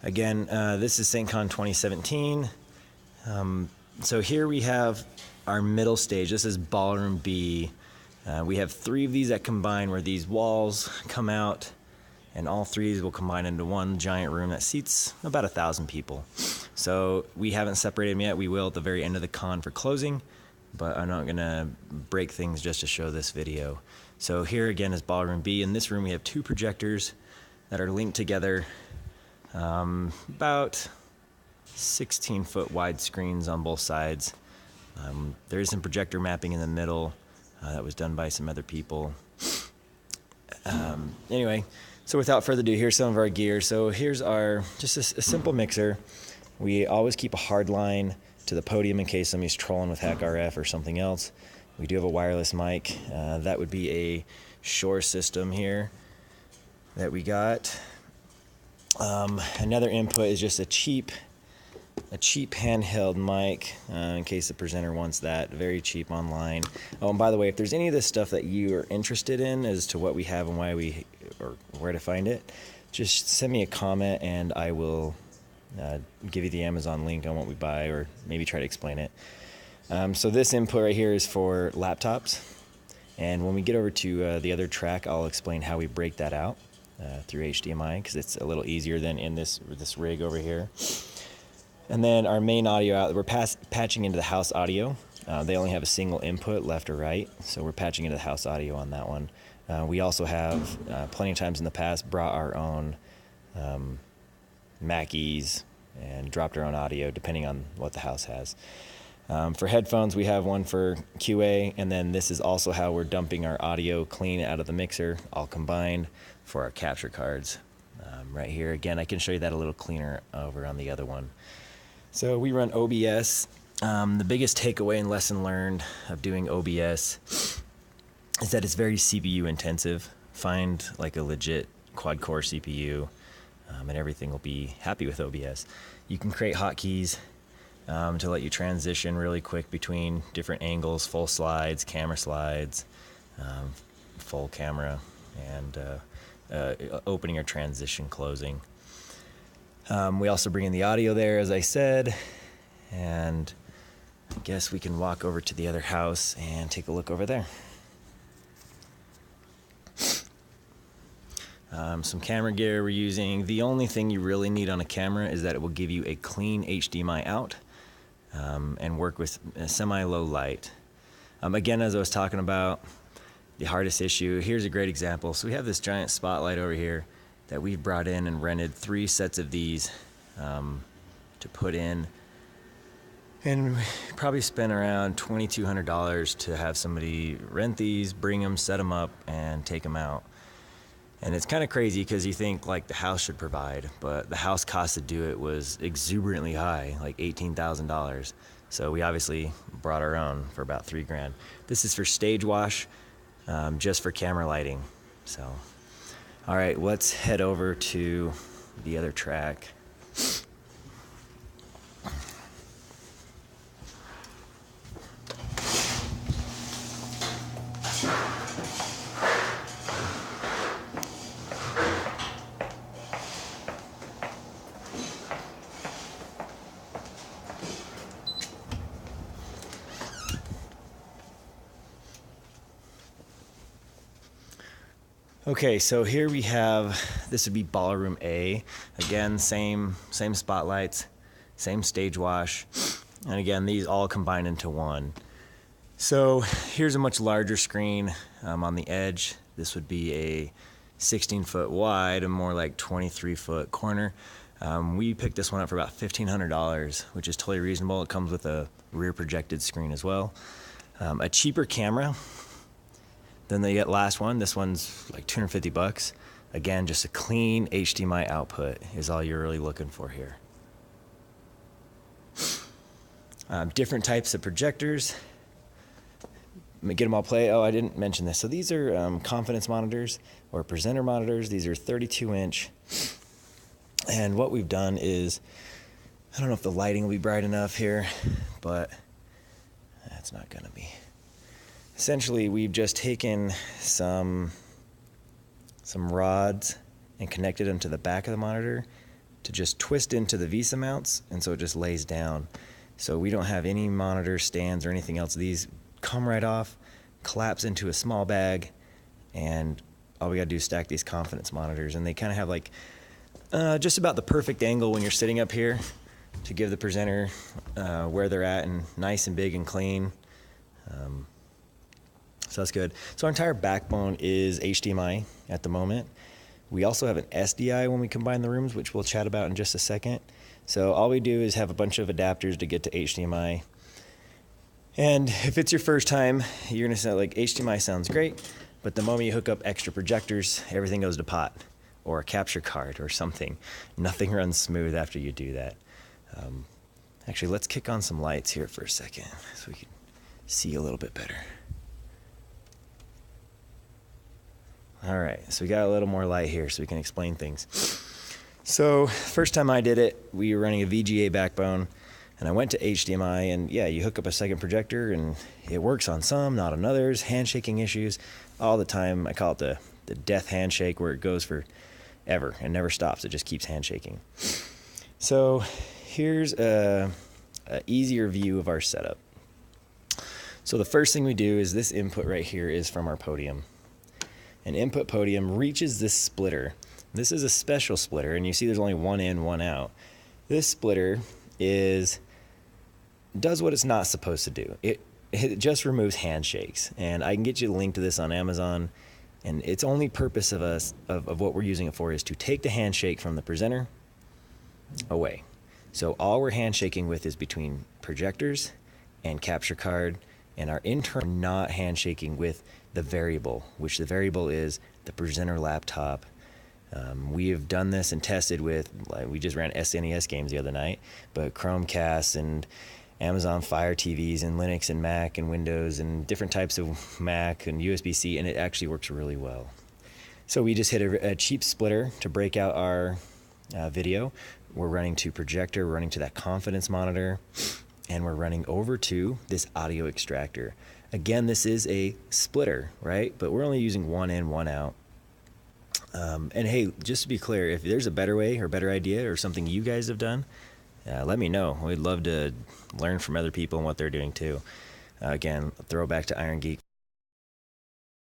Again, this is saintcon 2017. So here we have our middle stage. This is ballroom B. We have 3 of these that combine where these walls come out, and all 3 will combine into one giant room that seats about 1,000 people. So we haven't separated them yet. We will at the very end of the con for closing, but I'm not gonna break things just to show this video. So here again is ballroom B. In this room we have 2 projectors that are linked together, about 16-foot wide screens on both sides. There is some projector mapping in the middle that was done by some other people. Anyway, so without further ado, here's some of our gear. So here's our, just a simple mixer. We always keep a hard line to the podium in case somebody's trolling with Hack RF or something else. We do have a wireless mic. That would be a Shure system here that we got. Another input is just a cheap handheld mic, in case the presenter wants that. Very cheap online. Oh, and by the way, if there's any of this stuff that you are interested in as to what we have and why we, or where to find it, just send me a comment and I will give you the Amazon link on what we buy, or maybe try to explain it. So this input right here is for laptops, and when we get over to the other track, I'll explain how we break that out through HDMI, because it's a little easier than in this rig over here. And then our main audio out, we're patching into the house audio. They only have a single input, left or right, so we're patching into the house audio on that one. We also have, plenty of times in the past, brought our own Mackies and dropped our own audio, depending on what the house has. For headphones, we have one for QA, and then this is also how we're dumping our audio clean out of the mixer, all combined, for our capture cards. Right here, again, I can show you that a little cleaner over on the other one. So we run OBS. The biggest takeaway and lesson learned of doing OBS is that it's very CPU intensive. Find like a legit quad-core CPU, and everything will be happy with OBS. You can create hotkeys to let you transition really quick between different angles, full slides, camera slides, full camera, and opening or transition closing. We also bring in the audio there, as I said, and I guess we can walk over to the other house and take a look over there. Some camera gear we're using. The only thing you really need on a camera is that it will give you a clean HDMI out and work with a semi-low light. Again, as I was talking about, the hardest issue, here's a great example. So we have this giant spotlight over here that we've brought in and rented 3 sets of these to put in. And we probably spent around $2,200 to have somebody rent these, bring them, set them up, and take them out. And it's kind of crazy because you think like the house should provide, but the house cost to do it was exuberantly high, like $18,000. So we obviously brought our own for about $3,000. This is for stage wash, just for camera lighting. So, all right, let's head over to the other track. Okay, so here we have, this would be ballroom A. Again, same spotlights, same stage wash, and again, these all combine into one. So here's a much larger screen on the edge. This would be a 16-foot wide and more like 23-foot corner. We picked this one up for about $1,500, which is totally reasonable. It comes with a rear projected screen as well. A cheaper camera than the last one. This one's like $250. Again, just a clean HDMI output is all you're really looking for here. Different types of projectors. Let me get them all play. Oh, I didn't mention this. So these are confidence monitors or presenter monitors. These are 32-inch. And what we've done is, I don't know if the lighting will be bright enough here, but that's not gonna be. Essentially, we've just taken some rods and connected them to the back of the monitor to just twist into the VESA mounts, and so it just lays down. So we don't have any monitor stands or anything else. These come right off, collapse into a small bag, and all we gotta do is stack these confidence monitors, and they kind of have like just about the perfect angle when you're sitting up here to give the presenter where they're at, and nice and big and clean. So that's good. So our entire backbone is HDMI at the moment. We also have an SDI when we combine the rooms, which we'll chat about in just a second. So all we do is have a bunch of adapters to get to HDMI. And if it's your first time, you're gonna say like, HDMI sounds great, but the moment you hook up extra projectors, everything goes to pot or a capture card or something. Nothing runs smooth after you do that. Actually, let's kick on some lights here for a second so we can see a little bit better. All right, so we got a little more light here so we can explain things. So first time I did it, we were running a VGA backbone, and I went to HDMI, and yeah, you hook up a second projector and it works on some, not on others. Handshaking issues all the time. I call it the death handshake, where it goes for ever and never stops. It just keeps handshaking. So here's a easier view of our setup. So the first thing we do is this input right here is from our podium. An input podium reaches this splitter. This is a special splitter, and you see there's only one in, one out. This splitter does what it's not supposed to do. It just removes handshakes, and I can get you a link to this on Amazon. And its only purpose of what we're using it for is to take the handshake from the presenter away. So all we're handshaking with is between projectors and capture card, and our internal not handshaking with the variable, which the variable is the presenter laptop. We have done this and tested with, like, we just ran SNES games the other night, but Chromecast and Amazon Fire TVs and Linux and Mac and Windows and different types of Mac and USB-C, and it actually works really well. So we just hit a cheap splitter to break out our video. We're running to projector, we're running to that confidence monitor, and we're running over to this audio extractor. Again, this is a splitter, right? But we're only using one in, one out. And hey, just to be clear, if there's a better way or better idea or something you guys have done, let me know. We'd love to learn from other people and what they're doing too. Again, throwback to Iron Geek.